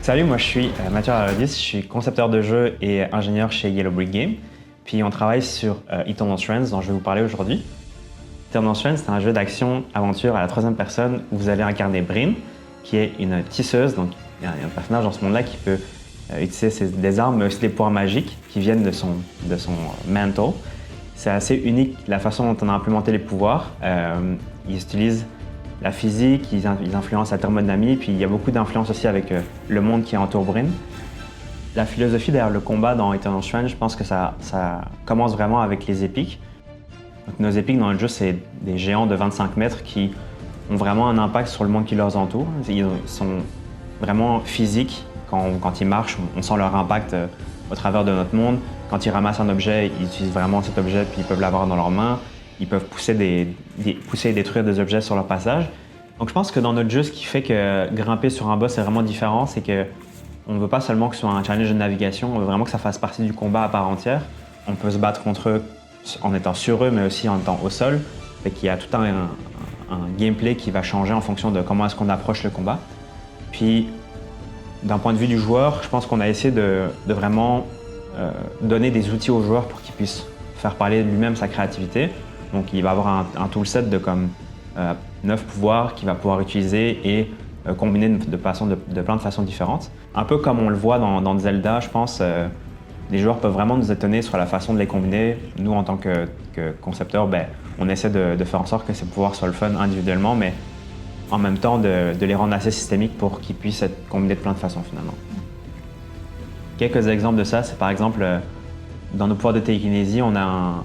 Salut, moi je suis Mathieu Aradis, je suis concepteur de jeux et ingénieur chez Yellow Brick Game. Puis on travaille sur Eternal Strands dont je vais vous parler aujourd'hui. Eternal Strands, c'est un jeu d'action-aventure à la troisième personne où vous allez incarner Brynn, qui est une tisseuse. Donc il y a un personnage dans ce monde-là qui peut utiliser des armes, mais aussi des pouvoirs magiques qui viennent de son mantle. C'est assez unique la façon dont on a implémenté les pouvoirs. Ils utilisent la physique, ils influencent la thermodynamie, puis il y a beaucoup d'influence aussi avec le monde qui entoure Brynn. La philosophie derrière le combat dans Eternal Strands, je pense que ça commence vraiment avec les épiques. Donc, nos épiques dans le jeu, c'est des géants de 25 mètres qui ont vraiment un impact sur le monde qui les entoure. Ils sont vraiment physiques. Quand ils marchent, on sent leur impact au travers de notre monde. Quand ils ramassent un objet, ils utilisent vraiment cet objet, puis ils peuvent l'avoir dans leurs mains. Ils peuvent pousser et détruire des objets sur leur passage. Donc je pense que dans notre jeu, ce qui fait que grimper sur un boss est vraiment différent, c'est qu'on ne veut pas seulement que ce soit un challenge de navigation, on veut vraiment que ça fasse partie du combat à part entière. On peut se battre contre eux en étant sur eux, mais aussi en étant au sol. Fait qu'il y a tout un gameplay qui va changer en fonction de comment est-ce qu'on approche le combat. Puis, d'un point de vue du joueur, je pense qu'on a essayé de vraiment donner des outils aux joueurs pour qu'ils puissent faire parler de lui-même sa créativité. Donc il va avoir un toolset de comme 9 pouvoirs qu'il va pouvoir utiliser et combiner de plein de façons différentes. Un peu comme on le voit dans Zelda, je pense, les joueurs peuvent vraiment nous étonner sur la façon de les combiner. Nous, en tant que concepteurs, on essaie de faire en sorte que ces pouvoirs soient le fun individuellement, mais en même temps de les rendre assez systémiques pour qu'ils puissent être combinés de plein de façons finalement. Quelques exemples de ça, c'est par exemple, dans nos pouvoirs de télékinésie, on a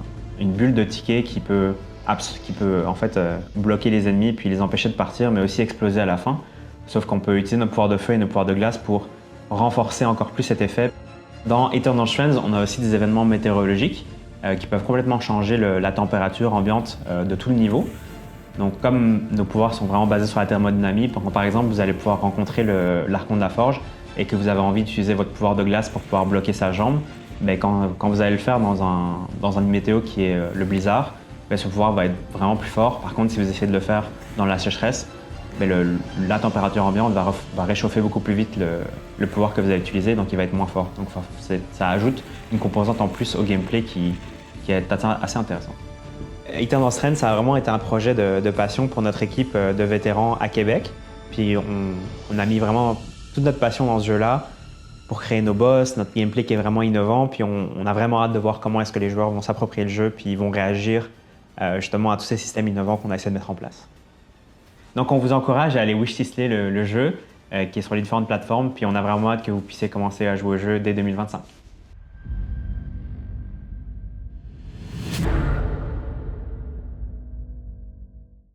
une bulle de tickets qui peut en fait bloquer les ennemis puis les empêcher de partir, mais aussi exploser à la fin. Sauf qu'on peut utiliser nos pouvoirs de feu et nos pouvoirs de glace pour renforcer encore plus cet effet. Dans Eternal Strands, on a aussi des événements météorologiques qui peuvent complètement changer la température ambiante de tout le niveau. Donc comme nos pouvoirs sont vraiment basés sur la thermodynamie, par exemple vous allez pouvoir rencontrer l'Archon de la Forge et que vous avez envie d'utiliser votre pouvoir de glace pour pouvoir bloquer sa jambe, quand vous allez le faire dans un météo qui est le blizzard, ce pouvoir va être vraiment plus fort. Par contre, si vous essayez de le faire dans la sécheresse, la température ambiante va réchauffer beaucoup plus vite le pouvoir que vous allez utiliser, donc il va être moins fort. Donc ça ajoute une composante en plus au gameplay qui est assez intéressant. Eternal Strands, ça a vraiment été un projet de passion pour notre équipe de vétérans à Québec. Puis on a mis vraiment toute notre passion dans ce jeu-là pour créer nos boss, notre gameplay qui est vraiment innovant. Puis on a vraiment hâte de voir comment est-ce que les joueurs vont s'approprier le jeu puis ils vont réagir justement à tous ces systèmes innovants qu'on a essayé de mettre en place. Donc on vous encourage à aller wishlister le jeu qui est sur les différentes plateformes. Puis on a vraiment hâte que vous puissiez commencer à jouer au jeu dès 2025.